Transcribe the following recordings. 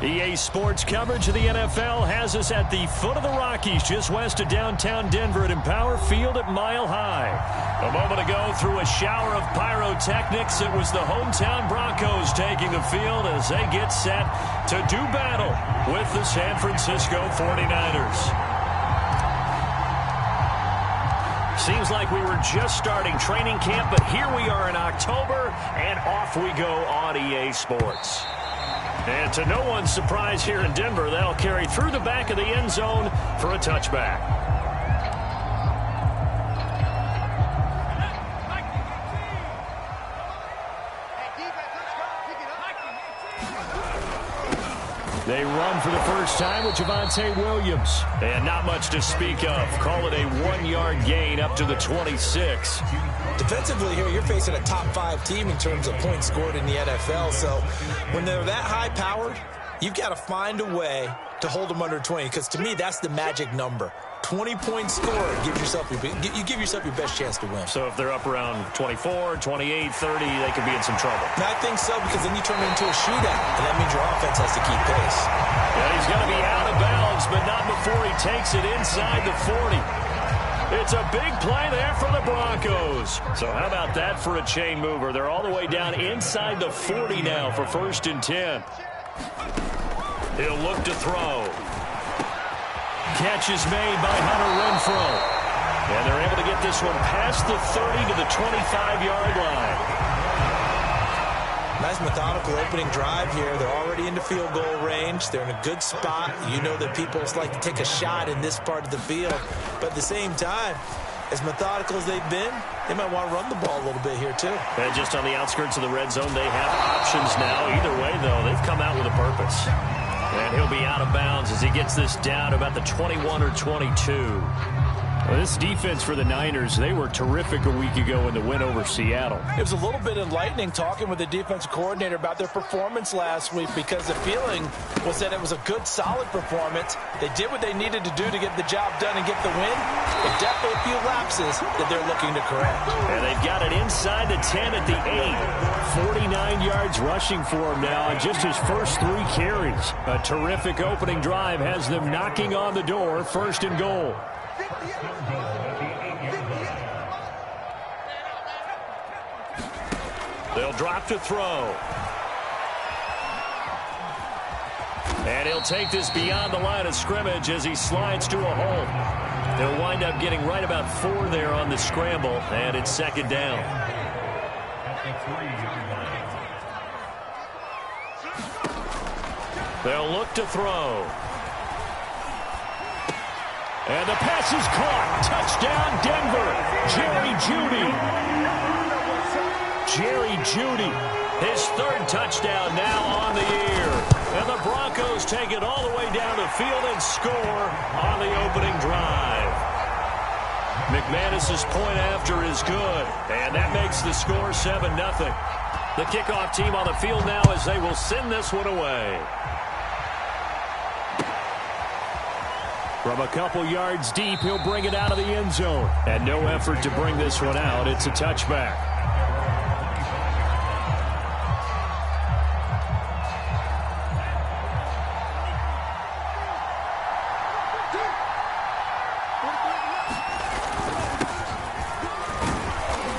EA Sports coverage of the NFL has us at the foot of the Rockies, just west of downtown Denver at Empower Field at Mile High. A moment ago, through a shower of pyrotechnics, it was the hometown Broncos taking the field as they get set to do battle with the San Francisco 49ers. Seems like we were just starting training camp, but here we are in October, and off we go on EA Sports. And to no one's surprise here in Denver, that'll carry through the back of the end zone for a touchback. They run for the first time with Javonte Williams. And not much to speak of. Call it a 1-yard gain up to the 26. Defensively here, you're facing a top 5 team in terms of points scored in the NFL. So when they're that high-powered, you've got to find a way to hold them under 20. Because to me, that's the magic number. 20-point score gives yourself you give yourself your best chance to win. So if they're up around 24, 28, 30, they could be in some trouble. And I think so, because then you turn it into a shootout, and that means your offense has to keep pace. And he's going to be out of bounds, but not before he takes it inside the 40. It's a big play there for the Broncos. So how about that for a chain mover? They're all the way down inside the 40 now for 1st and 10. He'll look to throw. Catch is made by Hunter Renfrow. And they're able to get this one past the 30 to the 25-yard line. Nice methodical opening drive here. They're already into field goal range. They're in a good spot. You know that people like to take a shot in this part of the field. But at the same time, as methodical as they've been, they might want to run the ball a little bit here too. And just on the outskirts of the red zone, they have options now. Either way, though, they've come out with a purpose. And he'll be out of bounds as he gets this down about the 21 or 22. Well, this defense for the Niners, they were terrific a week ago in the win over Seattle. It was a little bit enlightening talking with the defensive coordinator about their performance last week, because the feeling was that it was a good, solid performance. They did what they needed to do to get the job done and get the win, but definitely a few lapses that they're looking to correct. And they've got it inside the 10 at the 8. 49 yards rushing for him now on just his first 3 carries. A terrific opening drive has them knocking on the door, 1st and goal. They'll drop to throw. And he'll take this beyond the line of scrimmage as he slides to a hole. They'll wind up getting right about 4 there on the scramble, and it's 2nd down. They'll look to throw. And the pass is caught. Touchdown, Denver. Jerry Jeudy. Jerry Jeudy, his 3rd touchdown now on the year. And the Broncos take it all the way down the field and score on the opening drive. McManus's point after is good, and that makes the score 7-0. The kickoff team on the field now as they will send this one away. From a couple yards deep, he'll bring it out of the end zone. And no effort to bring this one out. It's a touchback.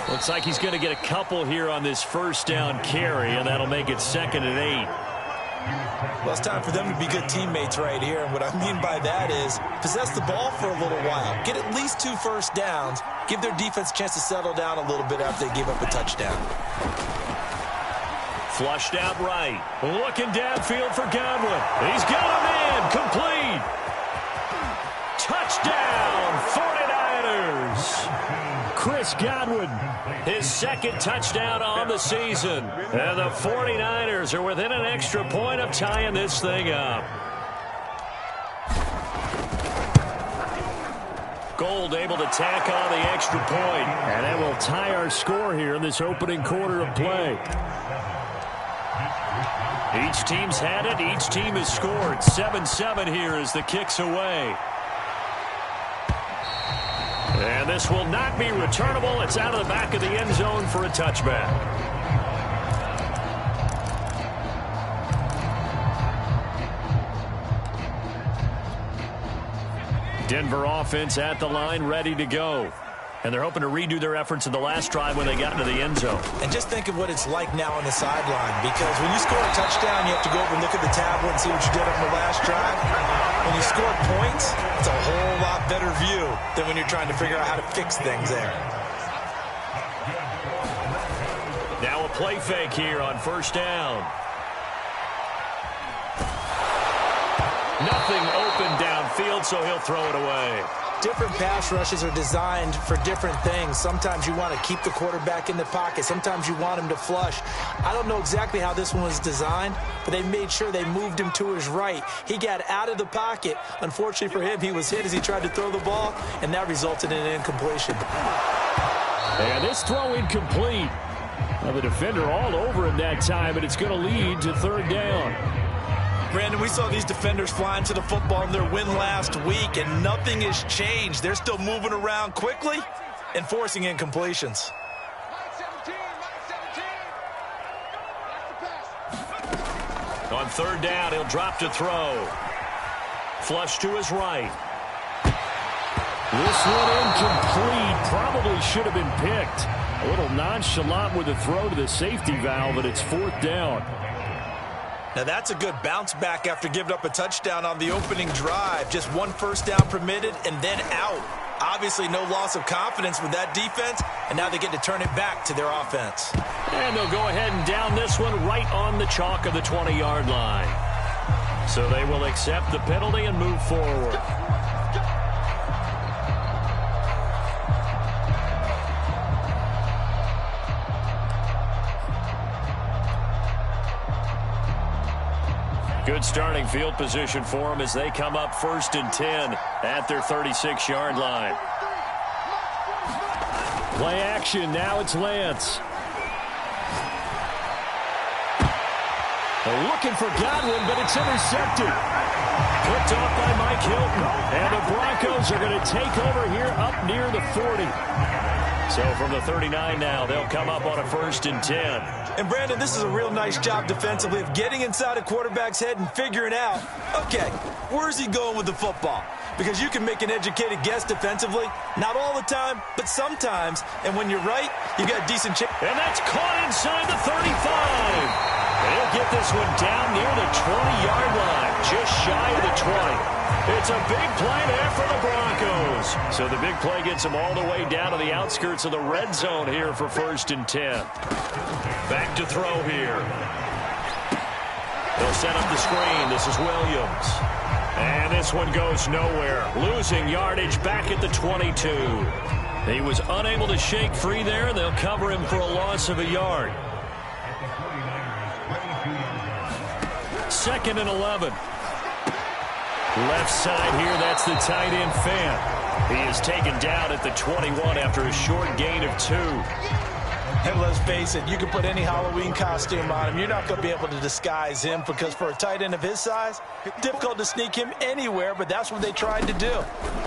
Looks like he's going to get a couple here on this 1st down carry, and that'll make it 2nd and 8. Well, it's time for them to be good teammates right here. And what I mean by that is possess the ball for a little while. Get at least 2 first downs. Give their defense a chance to settle down a little bit after they give up a touchdown. Flushed out right. Looking downfield for Godwin. He's got a man. Complete. Touchdown, 49ers. Chris Godwin, his 2nd touchdown on the season. And the 49ers are within an extra point of tying this thing up. Gold able to tack on the extra point. And that will tie our score here in this opening quarter of play. Each team's had it. Each team has scored. 7-7 here as the kick's away. And this will not be returnable. It's out of the back of the end zone for a touchback. Denver offense at the line, ready to go. And they're hoping to redo their efforts in the last drive when they got into the end zone. And just think of what it's like now on the sideline, because when you score a touchdown, you have to go over and look at the tablet and see what you did on the last drive. When you score points, it's a whole lot better view than when you're trying to figure out how to fix things there. Now a play fake here on first down. Nothing open downfield, so he'll throw it away. Different pass rushes are designed for different things. Sometimes you want to keep the quarterback in the pocket. Sometimes you want him to flush. I don't know exactly how this one was designed, but they made sure they moved him to his right. He got out of the pocket. Unfortunately for him, he was hit as he tried to throw the ball, and that resulted in an incompletion. And this throw incomplete. Well, the defender all over him that time, and it's going to lead to third down. Brandon, we saw these defenders flying to the football in their win last week, and nothing has changed. They're still moving around quickly and forcing incompletions. On third down, he'll drop to throw. Flush to his right. This one incomplete. Probably should have been picked. A little nonchalant with the throw to the safety valve, but it's fourth down. Now that's a good bounce back after giving up a touchdown on the opening drive. Just one first down permitted and then out. Obviously no loss of confidence with that defense, and now they get to turn it back to their offense. And they'll go ahead and down this one right on the chalk of the 20-yard line. So they will accept the penalty and move forward. Good starting field position for them as they come up 1st and 10 at their 36-yard line. Play action. Now it's Lance. They're looking for Godwin, but it's intercepted. Picked off by Mike Hilton. And the Broncos are going to take over here up near the 40. So from the 39 now, they'll come up on a 1st and 10. And, Brandon, this is a real nice job defensively of getting inside a quarterback's head and figuring out, okay, where's he going with the football? Because you can make an educated guess defensively. Not all the time, but sometimes. And when you're right, you got a decent chance. And that's caught inside the 35. They'll get this one down near the 20-yard line, just shy of the 20. It's a big play there for the Broncos. So the big play gets them all the way down to the outskirts of the red zone here for 1st and 10. Back to throw here. They'll set up the screen. This is Williams. And this one goes nowhere. Losing yardage back at the 22. He was unable to shake free there, and they'll cover him for a loss of a yard. 2nd and 11. Left side here, that's the tight end Fant. He is taken down at the 21 after a short gain of 2. And let's face it, you can put any Halloween costume on him. You're not going to be able to disguise him because for a tight end of his size, difficult to sneak him anywhere, but that's what they tried to do.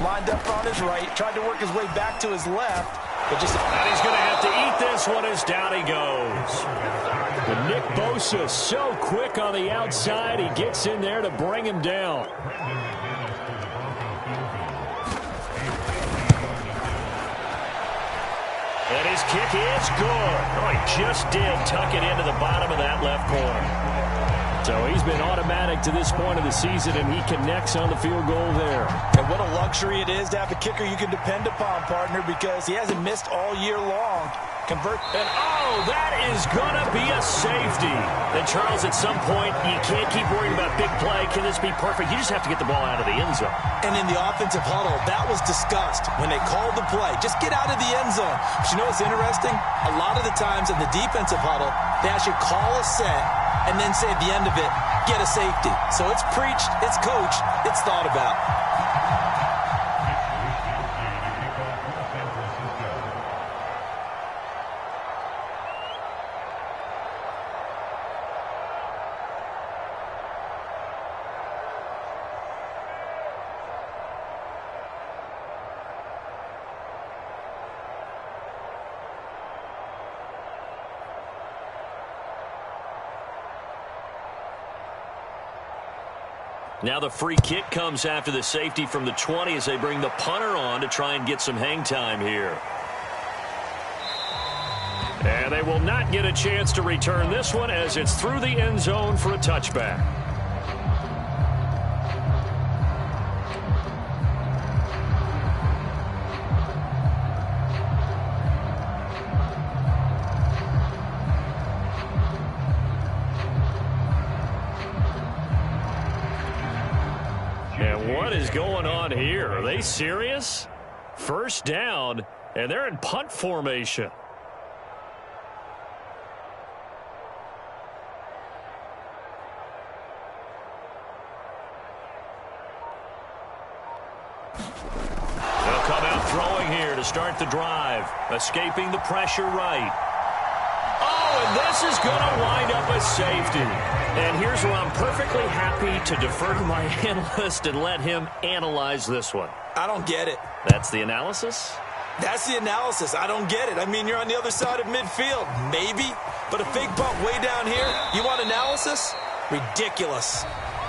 Lined up on his right, tried to work his way back to his left. But just and he's going to have to eat this one as down he goes. But Nick Bosa so quick on the outside, he gets in there to bring him down. And his kick is good. Oh, he just did tuck it into the bottom of that left corner. So he's been automatic to this point of the season, and he connects on the field goal there. And what a luxury it is to have a kicker you can depend upon, partner, because he hasn't missed all year long. And oh, that is going to be a safety. And Charles, at some point, you can't keep worrying about big play. Can this be perfect? You just have to get the ball out of the end zone. And in the offensive huddle, that was discussed when they called the play. Just get out of the end zone. But you know what's interesting? A lot of the times in the defensive huddle, they actually call a set and then say at the end of it, get a safety. So it's preached, it's coached, it's thought about. Now the free kick comes after the safety from the 20 as they bring the punter on to try and get some hang time here. And they will not get a chance to return this one as it's through the end zone for a touchback. And what is going on here? Are they serious? First down, and they're in punt formation. They'll come out throwing here to start the drive, escaping the pressure right. Oh, and this is going to wind up a safety. And here's where I'm perfectly happy to defer to my analyst and let him analyze this one. I don't get it. That's the analysis? That's the analysis. I don't get it. I mean, you're on the other side of midfield. Maybe. But a fake bump way down here, you want analysis? Ridiculous.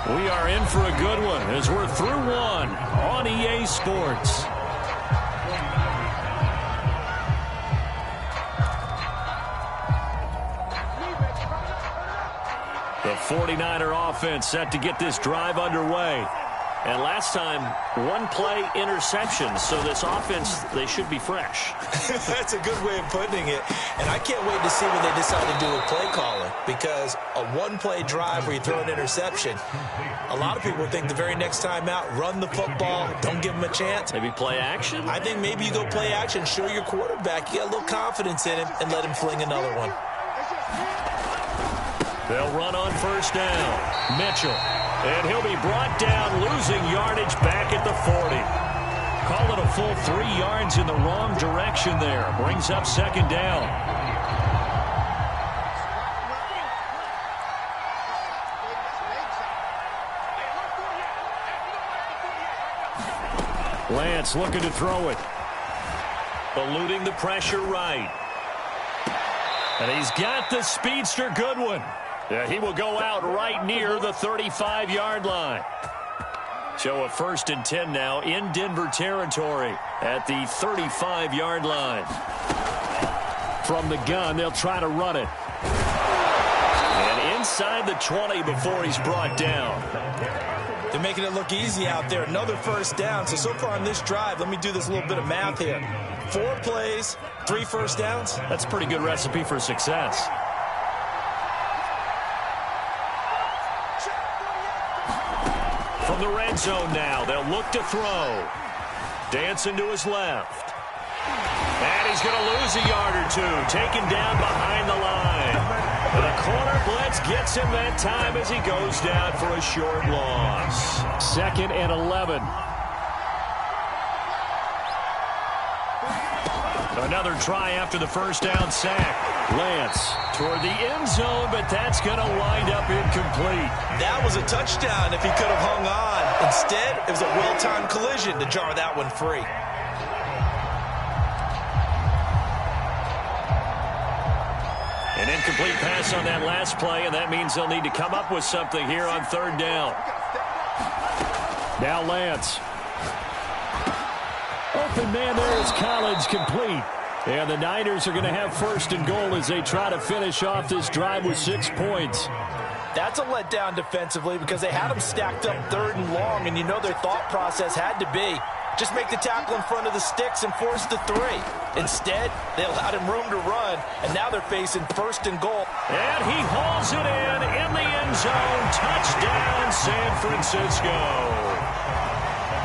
We are in for a good one as we're through one on EA Sports. The 49er offense set to get this drive underway. And last time, one-play interception. So this offense, they should be fresh. That's a good way of putting it. And I can't wait to see what they decide to do with play calling. Because a one-play drive where you throw an interception, a lot of people think the very next time out, run the football, don't give them a chance. Maybe play action? I think maybe you go play action, show your quarterback you got a little confidence in him, and let him fling another one. They'll run on first down. Mitchell. And he'll be brought down, losing yardage back at the 40. Call it a full 3 yards in the wrong direction there. Brings up second down. Lance looking to throw it. Eluding the pressure right. And he's got the speedster Goodwin. Yeah, he will go out right near the 35-yard line. So a 1st and 10 now in Denver territory at the 35-yard line. From the gun, they'll try to run it. And inside the 20 before he's brought down. They're making it look easy out there. Another first down. So far on this drive, let me do this little bit of math here. 4 plays, 3 first downs. That's a pretty good recipe for success. From the red zone now, they'll look to throw. Dancing to his left. And he's going to lose a yard or two. Taken down behind the line. The corner blitz gets him that time as he goes down for a short loss. 2nd and 11. Another try after the first down sack. Lance toward the end zone, but that's going to wind up incomplete. That was a touchdown if he could have hung on. Instead, it was a well-timed collision to jar that one free. An incomplete pass on that last play, and that means they'll need to come up with something here on 3rd down. Now Lance. Open man there is Collins, complete. And the Niners are going to have 1st and goal as they try to finish off this drive with 6 points. That's a letdown defensively because they had them stacked up 3rd and long, and you know their thought process had to be just make the tackle in front of the sticks and force the 3. Instead, they allowed him room to run, and now they're facing 1st and goal. And he hauls it in the end zone. Touchdown, San Francisco.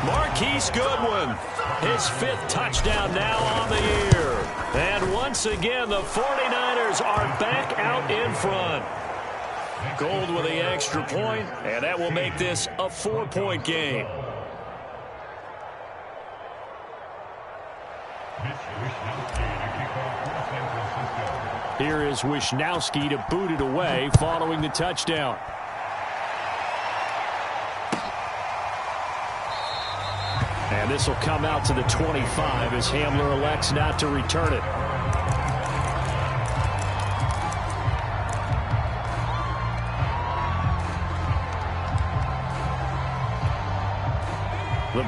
Marquise Goodwin, his 5th touchdown now on the year. And once again, the 49ers are back out in front. Gold with the extra point, and that will make this a 4-point game. Here is Wisnowski to boot it away following the touchdown. And this will come out to the 25 as Hamler elects not to return it.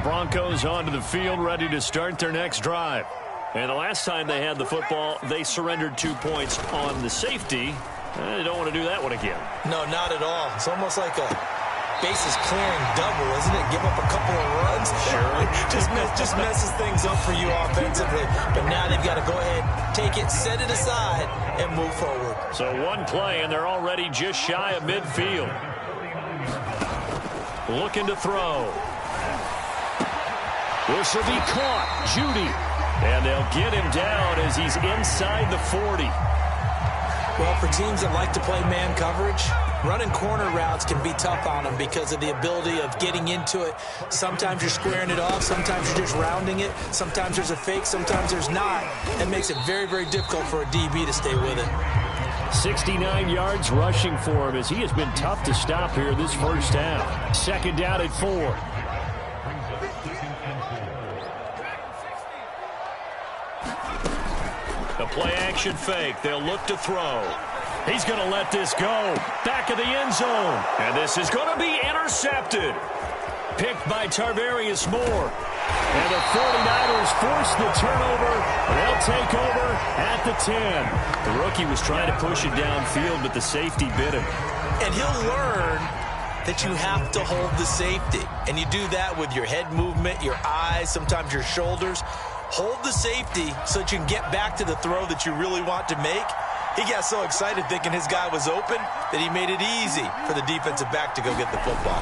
Broncos onto the field, ready to start their next drive. And the last time they had the football, they surrendered 2 points on the safety. They don't want to do that one again. No, not at all. It's almost like a bases clearing double, isn't it? Give up a couple of runs. Sure. just messes things up for you offensively. But now they've got to go ahead, take it, set it aside, and move forward. So one play, and they're already just shy of midfield. Looking to throw. This will be caught. Judy. And they'll get him down as he's inside the 40. Well, for teams that like to play man coverage, running corner routes can be tough on them because of the ability of getting into it. Sometimes you're squaring it off. Sometimes you're just rounding it. Sometimes there's a fake. Sometimes there's not. It makes it very, very difficult for a DB to stay with it. 69 yards rushing for him as he has been tough to stop here this first half. Second down at 4. The play-action fake. They'll look to throw. He's going to let this go. Back of the end zone. And this is going to be intercepted. Picked by Tarvarius Moore. And the 49ers force the turnover. They'll take over at the 10. The rookie was trying to push it downfield, but the safety bit him. And he'll learn that you have to hold the safety. And you do that with your head movement, your eyes, sometimes your shoulders. Hold the safety so that you can get back to the throw that you really want to make. He got so excited thinking his guy was open that he made it easy for the defensive back to go get the football.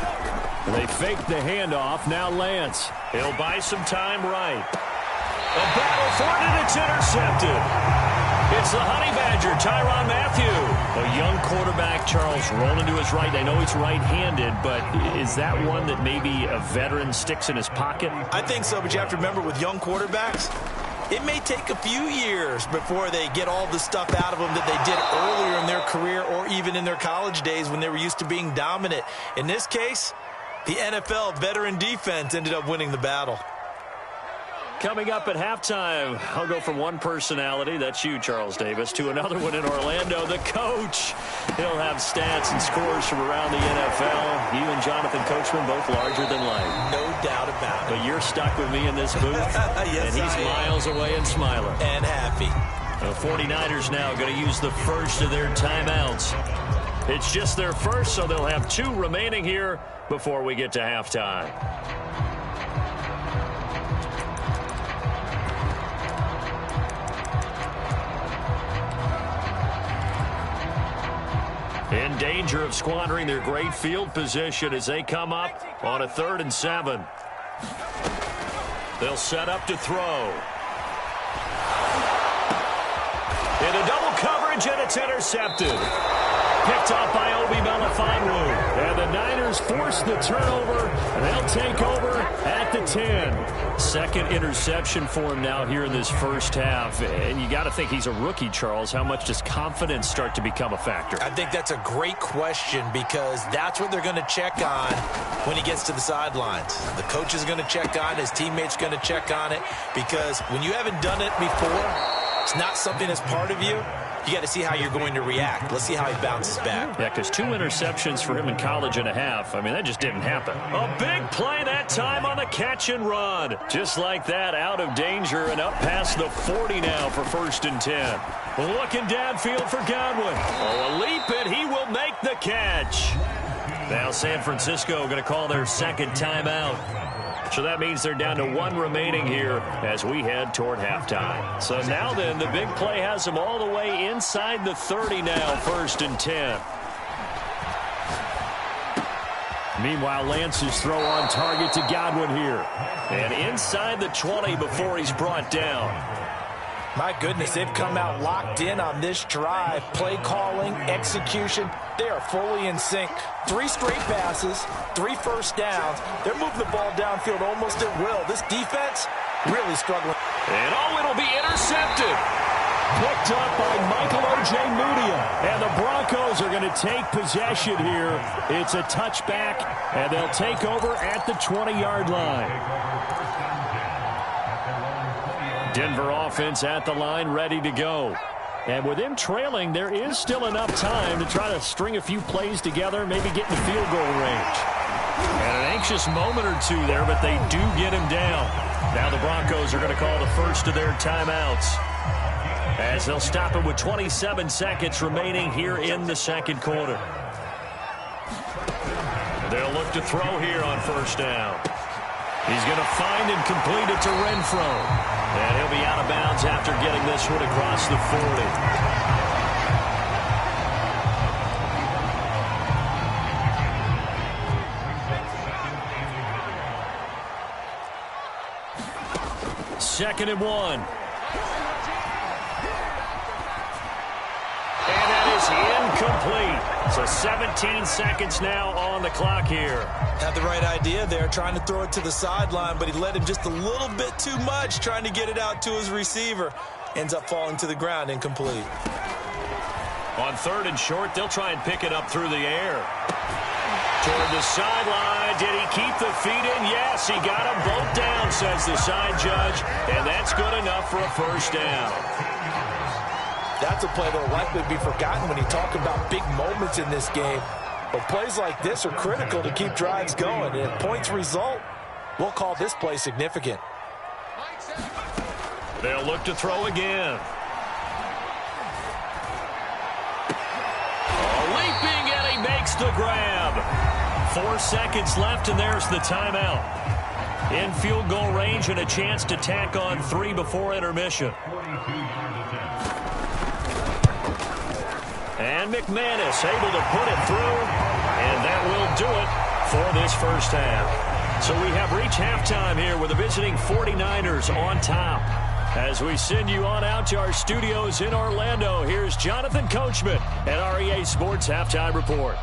They faked the handoff. Now Lance. He'll buy some time right. A battle for it, and it's intercepted. It's the Honey Badger, Tyrann Mathieu. A young quarterback, Charles, rolling to his right. I know he's right-handed, but is that one that maybe a veteran sticks in his pocket? I think so, but you have to remember with young quarterbacks, it may take a few years before they get all the stuff out of them that they did earlier in their career or even in their college days when they were used to being dominant. In this case, the NFL veteran defense ended up winning the battle. Coming up at halftime, I'll go from one personality, that's you, Charles Davis, to another one in Orlando, the coach. He'll have stats and scores from around the NFL. You and Jonathan Coachman, both larger than life. No doubt about it. But you're stuck with me in this booth, yes, and he's miles away and smiling. And happy. The 49ers now going to use the first of their timeouts. It's just their first, so they'll have 2 remaining here before we get to halftime. In danger of squandering their great field position as they come up on a 3rd and 7. They'll set up to throw. Into double coverage, and it's intercepted. Picked off by Obi Melifonwu. And the Niners force the turnover. They'll take over at the 10. Second interception for him now here in this first half. And you got to think he's a rookie, Charles. How much does confidence start to become a factor? I think that's a great question because that's what they're going to check on when he gets to the sidelines. The coach is going to check on it. His teammate's going to check on it because when you haven't done it before, it's not something that's part of you. You got to see how you're going to react. Let's see how he bounces back. Yeah, because 2 interceptions for him in college and a half. I mean, that just didn't happen. A big play that time on the catch and run. Just like that, out of danger and up past the 40 now for 1st and 10. Looking downfield for Godwin. Oh, a leap, and he will make the catch. Now San Francisco going to call their second timeout. So that means they're down to 1 remaining here as we head toward halftime. So now then, the big play has them all the way inside the 30 now, 1st and 10. Meanwhile, Lance's throw on target to Godwin here. And inside the 20 before he's brought down. My goodness, they've come out locked in on this drive. Play calling, execution, they are fully in sync. 3 straight passes, 3 first downs. They're moving the ball downfield almost at will. This defense really struggling. And it'll be intercepted. Picked up by Michael Ojemudia. And the Broncos are going to take possession here. It's a touchback, and they'll take over at the 20-yard line. Denver offense at the line, ready to go. And with him trailing, there is still enough time to try to string a few plays together, maybe get in the field goal range. And an anxious moment or two there, but they do get him down. Now the Broncos are going to call the first of their timeouts, as they'll stop it with 27 seconds remaining here in the second quarter. They'll look to throw here on first down. He's going to find and complete it to Renfro. And he'll be out of bounds after getting this one across the 40. Second and 1. And that is incomplete. So 17 seconds now on the clock here. Had the right idea there, trying to throw it to the sideline, but he led him just a little bit too much, trying to get it out to his receiver. Ends up falling to the ground, incomplete. On third and short, they'll try and pick it up through the air. Toward the sideline. Did he keep the feet in? Yes, he got them both down, says the side judge. And that's good enough for a first down. That's a play that will likely be forgotten when you talk about big moments in this game. But plays like this are critical to keep drives going. And if points result, we'll call this play significant. They'll look to throw again. Leaping, and he makes the grab. 4 seconds left, and there's the timeout. In field goal range and a chance to tack on 3 before intermission. And McManus able to put it through, and that will do it for this first half. So we have reached halftime here with the visiting 49ers on top. As we send you on out to our studios in Orlando, here's Jonathan Coachman at REA Sports Halftime Report.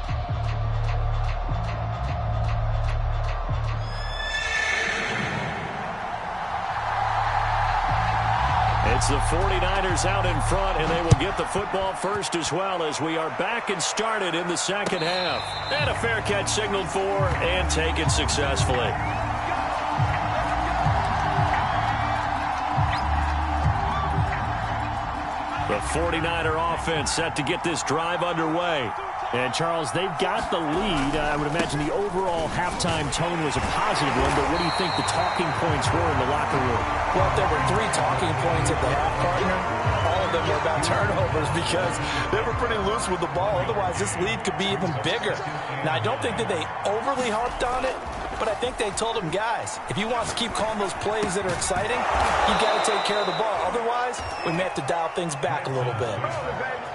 It's the 49ers out in front, and they will get the football first as well, as we are back and started in the second half. And a fair catch signaled for and taken successfully. The 49er offense set to get this drive underway. And, Charles, they've got the lead. I would imagine the overall halftime tone was a positive one, but what do you think the talking points were in the locker room? Well, if there were 3 talking points at the half, partner, all of them were about turnovers because they were pretty loose with the ball. Otherwise, this lead could be even bigger. Now, I don't think that they overly harped on it, but I think they told them, guys, if you want to keep calling those plays that are exciting, you got to take care of the ball. Otherwise, we may have to dial things back a little bit.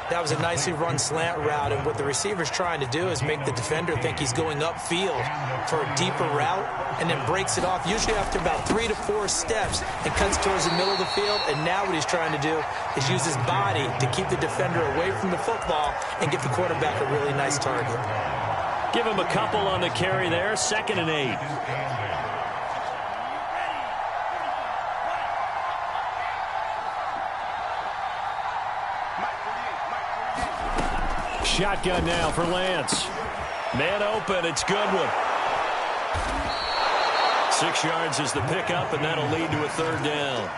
That was a nicely run slant route, and what the receiver's trying to do is make the defender think he's going upfield for a deeper route, and then breaks it off, usually after about 3 to 4 steps, and cuts towards the middle of the field. And now what he's trying to do is use his body to keep the defender away from the football and get the quarterback a really nice target. Give him a couple on the carry there, 2nd and 8. Shotgun now for Lance. Man open, it's Goodwin. 6 yards is the pickup, and that'll lead to a 3rd down.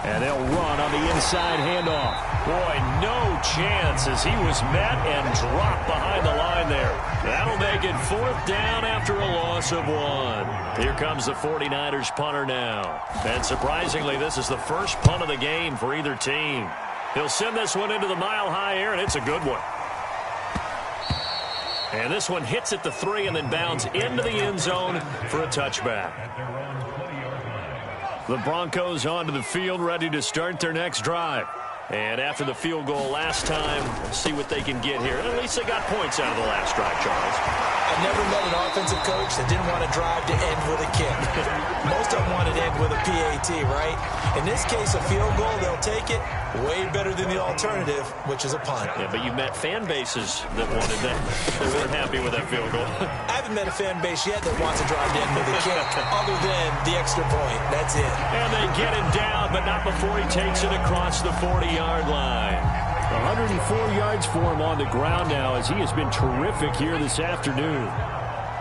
And they'll run on the inside handoff. Boy, no chance as he was met and dropped behind the line there. That'll make it 4th down after a loss of 1. Here comes the 49ers punter now. And surprisingly, this is the first punt of the game for either team. He'll send this one into the mile-high air, and it's a good one. And this one hits at the 3 and then bounds into the end zone for a touchback. The Broncos onto the field, ready to start their next drive. And after the field goal last time, see what they can get here. At least they got points out of the last drive, Charles. I've never met an offensive coach that didn't want to drive to end with a kick. Most of them wanted to end with a PAT, right? In this case, a field goal, they'll take it. Way better than the alternative, which is a punt. Yeah, but you met fan bases that wanted that. They weren't happy with that field goal. I haven't met a fan base yet that wants to drive to end with a kick, other than the extra point. That's it. And they get him down, but not before he takes it across the 40-yard line. 104 yards for him on the ground now as he has been terrific here this afternoon.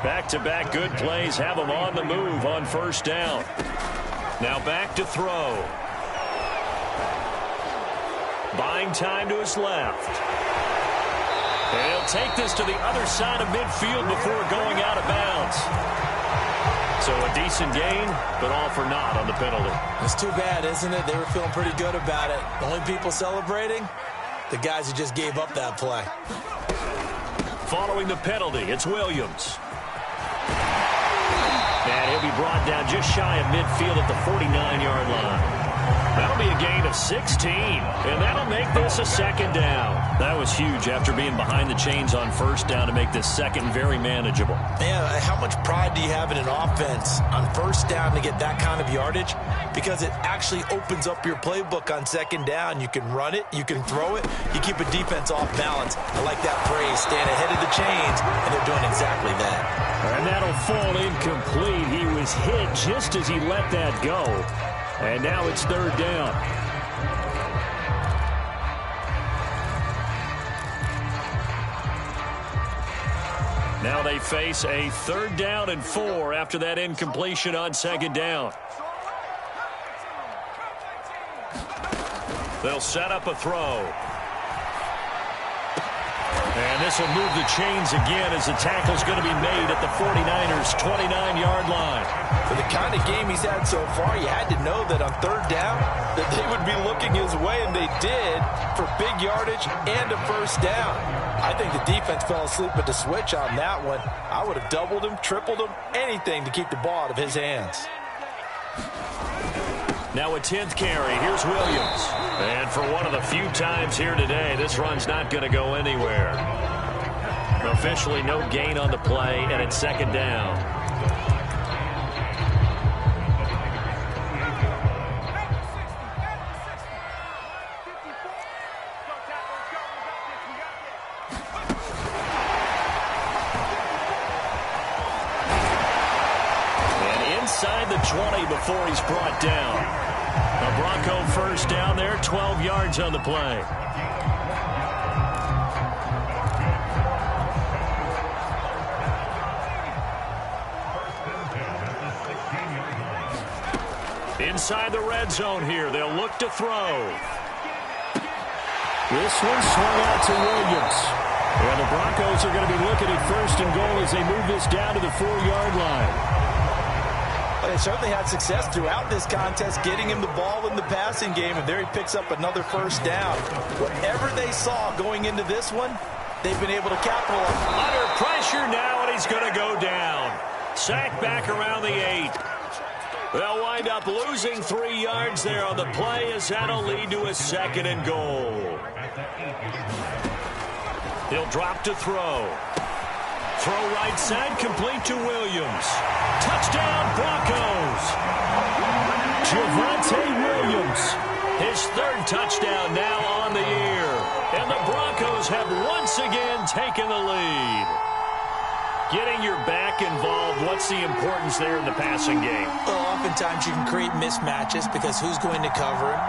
Back-to-back good plays have him on the move on first down. Now back to throw. Buying time to his left. And he'll take this to the other side of midfield before going out of bounds. So a decent gain, but all for naught on the penalty. It's too bad, isn't it? They were feeling pretty good about it. The only people celebrating, the guys who just gave up that play. Following the penalty, it's Williams. And he'll be brought down just shy of midfield at the 49-yard line. That'll be a gain of 16, and that'll make this a second down. That was huge after being behind the chains on first down to make this second very manageable. Man, how much pride do you have in an offense on first down to get that kind of yardage? Because it actually opens up your playbook on second down. You can run it, you can throw it, you keep a defense off balance. I like that phrase, staying ahead of the chains, and they're doing exactly that. And that'll fall incomplete. He was hit just as he let that go. And now it's third down. Now they face a 3rd down and 4 after that incompletion on second down. They'll set up a throw. And this will move the chains again as the tackle's going to be made at the 49ers' 29-yard line. For the kind of game he's had so far, you had to know that on third down that they would be looking his way, and they did, for big yardage and a first down. I think the defense fell asleep at the switch on that one. I would have doubled him, tripled him, anything to keep the ball out of his hands. Now a 10th carry. Here's Williams. And for one of the few times here today, this run's not going to go anywhere. Officially no gain on the play, and it's second down. And inside the 20 before he's brought down. A Bronco first down there, 12 yards on the play. Inside the red zone here, they'll look to throw. This one swung out to Williams. And the Broncos are going to be looking at first and goal as they move this down to the 4-yard line. They certainly had success throughout this contest, getting him the ball in the passing game, and there he picks up another first down. Whatever they saw going into this one, they've been able to capitalize. Under pressure now, and he's going to go down. Sacked back around the 8. They'll wind up losing 3 yards there on the play as that'll lead to a 2nd and goal. He'll drop to throw. Throw right side, complete to Williams. Touchdown, Broncos. Javonte Williams, his 3rd touchdown now on the year. And the Broncos have once again taken the lead. Getting your back involved, what's the importance there in the passing game? Well, oftentimes you can create mismatches because who's going to cover him?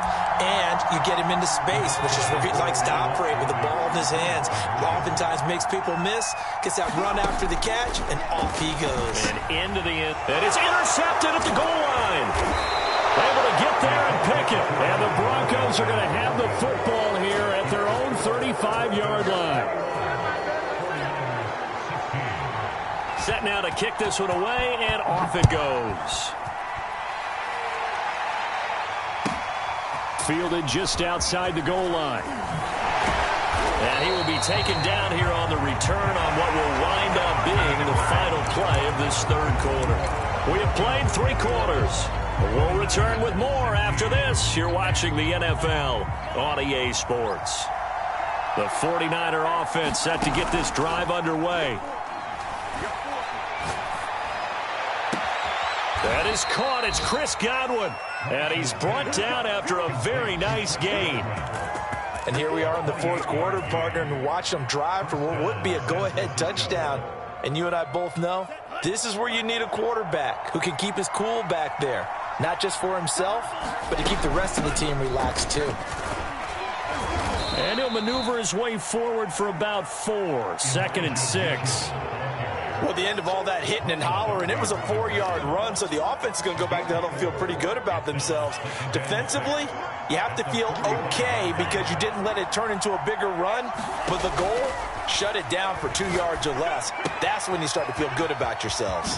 And you get him into space, which is where he likes to operate with the ball in his hands. Oftentimes makes people miss, gets that run after the catch, and off he goes. And into the end. And it's intercepted at the goal line. Able to get there and pick it. And the Broncos are going to have the football here at their own 35-yard line. Set now to kick this one away, and off it goes. Fielded just outside the goal line. And he will be taken down here on the return on what will wind up being the final play of this 3rd quarter. We have played 3 quarters. We'll return with more after this. You're watching the NFL on EA Sports. The 49er offense set to get this drive underway. That is caught. It's Chris Godwin. And he's brought down after a very nice gain. And here we are in the 4th quarter, partner, and watch them drive for what would be a go-ahead touchdown. And you and I both know this is where you need a quarterback who can keep his cool back there. Not just for himself, but to keep the rest of the team relaxed too. And he'll maneuver his way forward for about 4. 2nd and 6. Well, the end of all that hitting and hollering, it was a 4-yard run, so the offense is going to go back to huddle and feel pretty good about themselves. Defensively, you have to feel okay because you didn't let it turn into a bigger run, but the goal, shut it down for 2 yards or less. That's when you start to feel good about yourselves.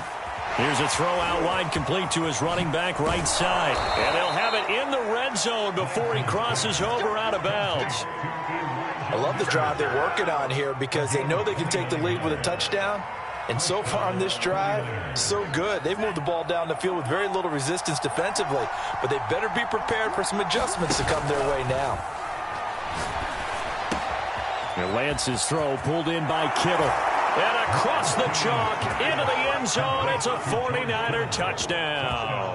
Here's a throw out wide, complete to his running back right side. And they'll have it in the red zone before he crosses over out of bounds. I love the drive they're working on here because they know they can take the lead with a touchdown. And so far on this drive, so good. They've moved the ball down the field with very little resistance defensively. But they better be prepared for some adjustments to come their way now. And Lance's throw pulled in by Kittle. And across the chalk into the end zone. It's a 49er touchdown.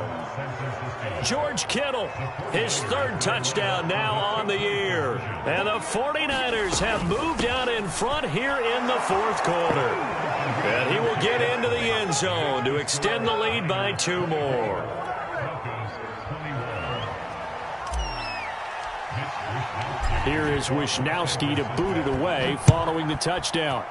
George Kittle, his 3rd touchdown now on the year. And the 49ers have moved out in front here in the 4th quarter. And he will get into the end zone to extend the lead by 2 more. Here is Wisnowski to boot it away following the touchdown.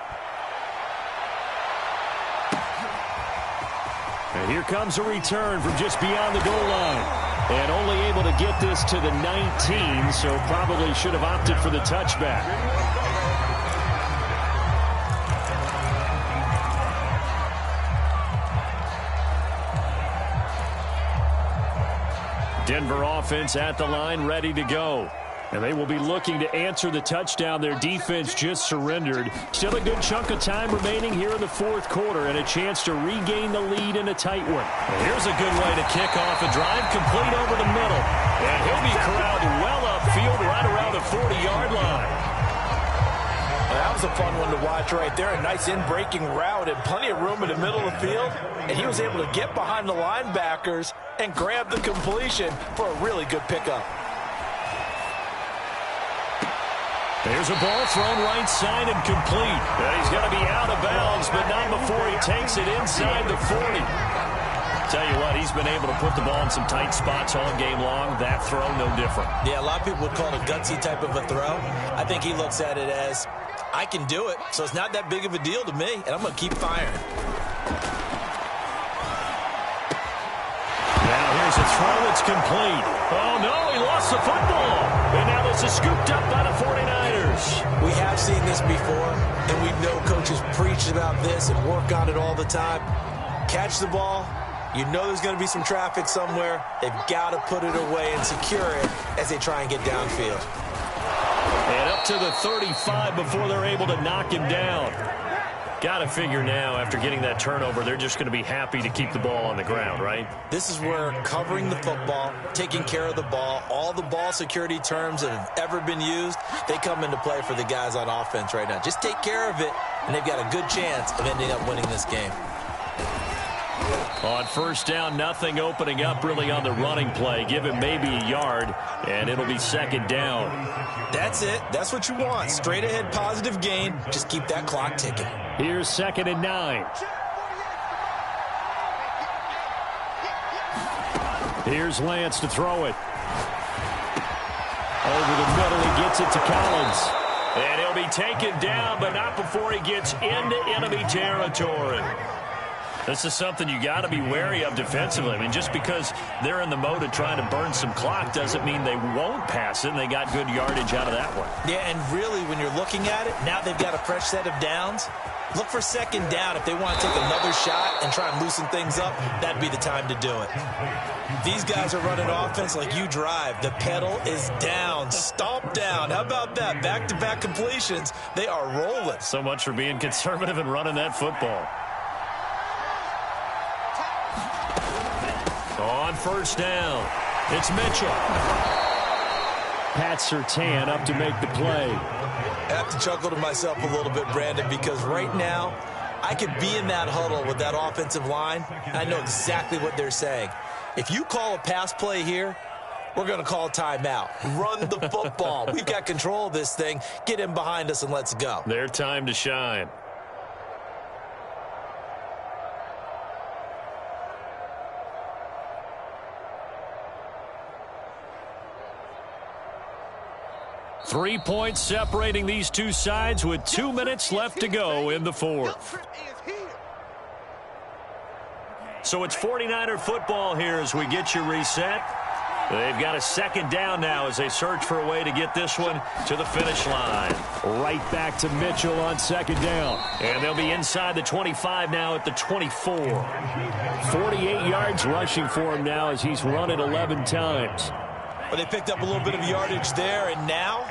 And here comes a return from just beyond the goal line. And only able to get this to the 19, so probably should have opted for the touchback. Denver offense at the line, ready to go. And they will be looking to answer the touchdown their defense just surrendered. Still a good chunk of time remaining here in the 4th quarter and a chance to regain the lead in a tight one. And here's a good way to kick off a drive, complete over the middle. And he'll be corralled well upfield right around the 40-yard line. That was a fun one to watch right there. A nice in-breaking route and plenty of room in the middle of the field. And he was able to get behind the linebackers and grab the completion for a really good pickup. There's a ball thrown right side and complete. And he's going to be out of bounds, but not before he takes it inside the 40. Tell you what, he's been able to put the ball in some tight spots all game long. That throw, no different. Yeah, a lot of people would call it a gutsy type of a throw. I think he looks at it as, I can do it, so it's not that big of a deal to me, and I'm going to keep firing. Now here's a throw that's complete. Oh, no, he lost the football. And now this is scooped up by the 49ers. We have seen this before, and we know coaches preach about this and work on it all the time. Catch the ball. You know there's going to be some traffic somewhere. They've got to put it away and secure it as they try and get downfield. And up to the 35 before they're able to knock him down. Got to figure now, after getting that turnover, they're just going to be happy to keep the ball on the ground, right? This is where covering the football, taking care of the ball, all the ball security terms that have ever been used, they come into play for the guys on offense right now. Just take care of it, and they've got a good chance of ending up winning this game. On 1st down, nothing opening up really on the running play. Give him maybe a yard, and it'll be 2nd down. That's it. That's what you want. Straight ahead positive gain. Just keep that clock ticking. Here's 2nd and 9. Here's Lance to throw it. Over the middle, he gets it to Collins. And he'll be taken down, but not before he gets into enemy territory. This is something you got to be wary of defensively. I mean, just because they're in the mode of trying to burn some clock doesn't mean they won't pass it, and they got good yardage out of that one. Yeah, and really, when you're looking at it, now they've got a fresh set of downs. Look for 2nd down. If they want to take another shot and try and loosen things up, that'd be the time to do it. These guys are running offense like you drive. The pedal is down, stomp down. How about that? Back-to-back completions. They are rolling. So much for being conservative and running that football. On 1st down, it's Mitchell. Pat Surtain up to make the play. I have to chuckle to myself a little bit, Brandon, because right now I could be in that huddle with that offensive line. I know exactly what they're saying. If you call a pass play here, we're going to call a timeout. Run the football. We've got control of this thing. Get in behind us and let's go. Their time to shine. 3 points separating these two sides with 2 minutes left to go in the fourth. So it's 49er football here as we get you reset. They've got a second down now as they search for a way to get this one to the finish line. Right back to Mitchell on second down. And they'll be inside the 25 now at the 24. 48 yards rushing for him now as he's run it 11 times. Well, they picked up a little bit of yardage there, and now,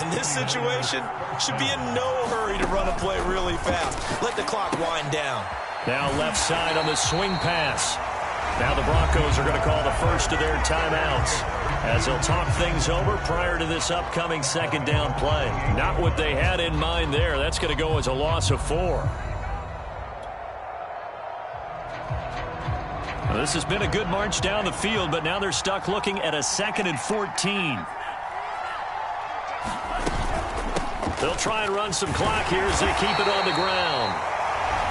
in this situation, should be in no hurry to run a play really fast. Let the clock wind down. Now left side on the swing pass. Now the Broncos are going to call the first of their timeouts as they'll talk things over prior to this upcoming second down play. Not what they had in mind there. That's going to go as a loss of 4. Now, this has been a good march down the field, but now they're stuck looking at a 2nd and 14. They'll try and run some clock here as they keep it on the ground.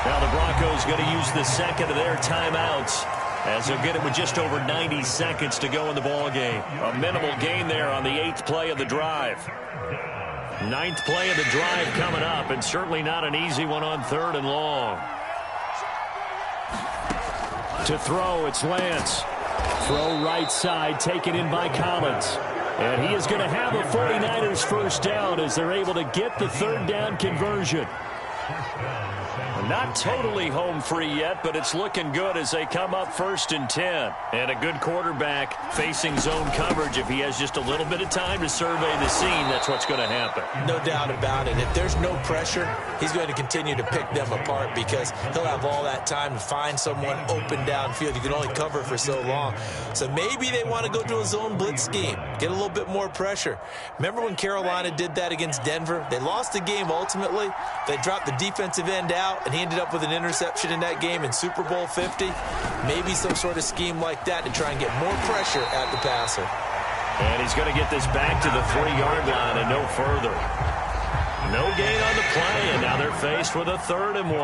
Now the Broncos going to use the second of their timeouts as they'll get it with just over 90 seconds to go in the ball game. A minimal gain there on the 8th play of the drive. 9th play of the drive coming up, and certainly not an easy one on 3rd and long. To throw, it's Lance. Throw right side, taken in by Collins. And he is going to have a 49ers first down as they're able to get the 3rd down conversion. Not totally home free yet, but it's looking good as they come up 1st and 10. And a good quarterback facing zone coverage. If he has just a little bit of time to survey the scene, that's what's going to happen. No doubt about it. If there's no pressure, he's going to continue to pick them apart because he'll have all that time to find someone open downfield. You can only cover for so long. So maybe they want to go to a zone blitz scheme, get a little bit more pressure. Remember when Carolina did that against Denver? They lost the game ultimately. They dropped the defensive end out, and he ended up with an interception in that game in Super Bowl 50. Maybe some sort of scheme like that to try and get more pressure at the passer. And he's going to get this back to the 3-yard line and no further. No gain on the play, and now they're faced with a 3rd and 1.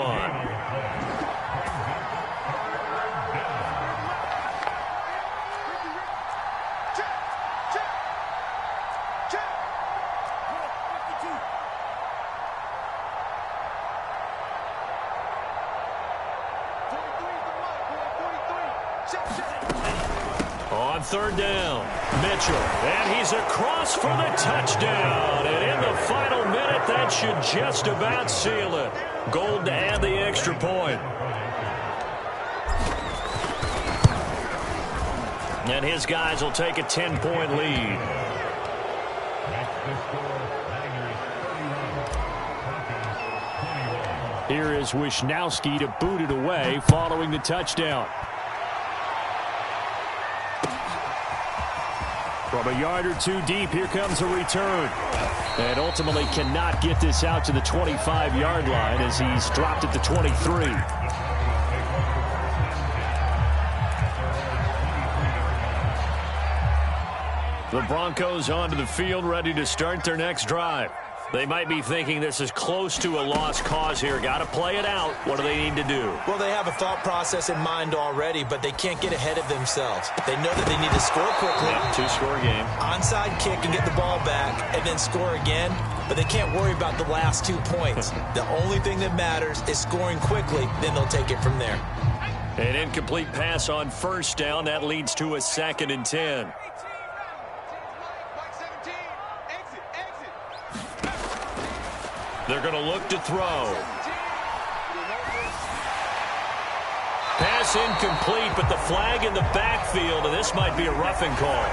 On 3rd down, Mitchell, and he's across for the touchdown. And in the final minute, that should just about seal it. Gold to add the extra point. And his guys will take a 10-point lead. Here is Wisnowski to boot it away following the touchdown. From a yard or two deep, here comes a return. And ultimately cannot get this out to the 25-yard line as he's dropped at the 23. The Broncos onto the field, ready to start their next drive. They might be thinking this is close to a lost cause here. Got to play it out. What do they need to do? Well, they have a thought process in mind already, but they can't get ahead of themselves. They know that they need to score quickly. Yeah, 2-score game. Onside kick and get the ball back and then score again, but they can't worry about the last 2 points. The only thing that matters is scoring quickly, then they'll take it from there. An incomplete pass on 1st down. That leads to a 2nd and 10. They're going to look to throw. Pass incomplete, but the flag in the backfield, and this might be a roughing call.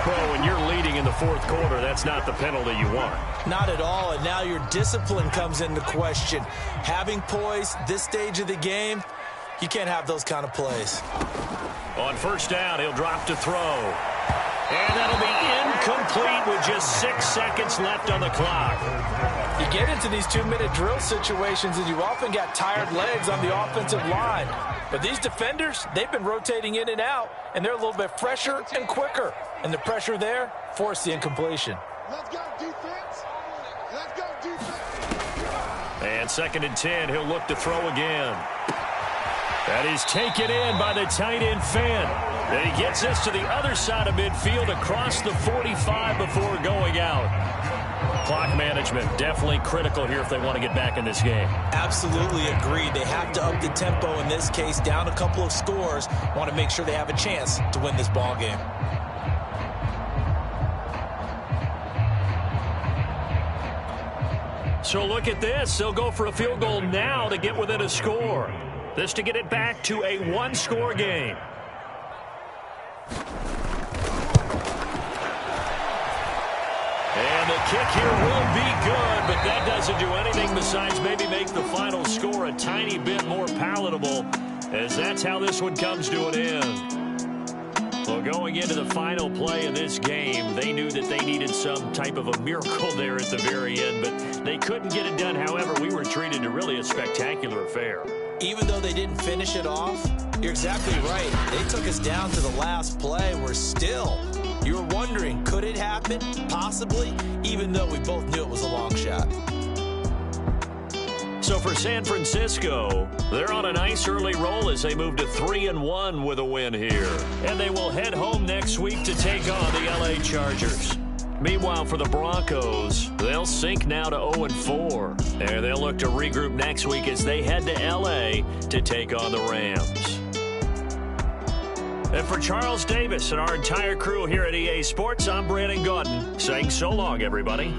Well, when you're leading in the 4th quarter, that's not the penalty you want. Not at all, and now your discipline comes into question. Having poise this stage of the game, you can't have those kind of plays. On 1st down, he'll drop to throw. And that'll be incomplete with just 6 seconds left on the clock. You get into these 2-minute drill situations, and you often got tired legs on the offensive line. But these defenders, they've been rotating in and out, and they're a little bit fresher and quicker. And the pressure there forced the incompletion. Let's go, defense. Let's go, defense. And 2nd and 10, he'll look to throw again. That is taken in by the tight end Finn. And he gets this to the other side of midfield across the 45 before going out. Clock management definitely critical here if they want to get back in this game. Absolutely agreed. They have to up the tempo in this case, down a couple of scores. Want to make sure they have a chance to win this ball game. So look at this. They'll go for a field goal now to get within a score. This to get it back to a one-score game. And the kick here will be good, but that doesn't do anything besides maybe make the final score a tiny bit more palatable, as that's how this one comes to an end. Well, going into the final play of this game, they knew that they needed some type of a miracle there at the very end, but they couldn't get it done. However, we were treated to really a spectacular affair. Even though they didn't finish it off, you're exactly right. They took us down to the last play. We're still, you were wondering, could it happen? Possibly, even though we both knew it was a long shot. So for San Francisco, they're on a nice early roll as they move to 3-1 with a win here. And they will head home next week to take on the LA Chargers. Meanwhile, for the Broncos, they'll sink now to 0-4. And they'll look to regroup next week as they head to LA to take on the Rams. And for Charles Davis and our entire crew here at EA Sports, I'm Brandon Gaudin saying so long, everybody.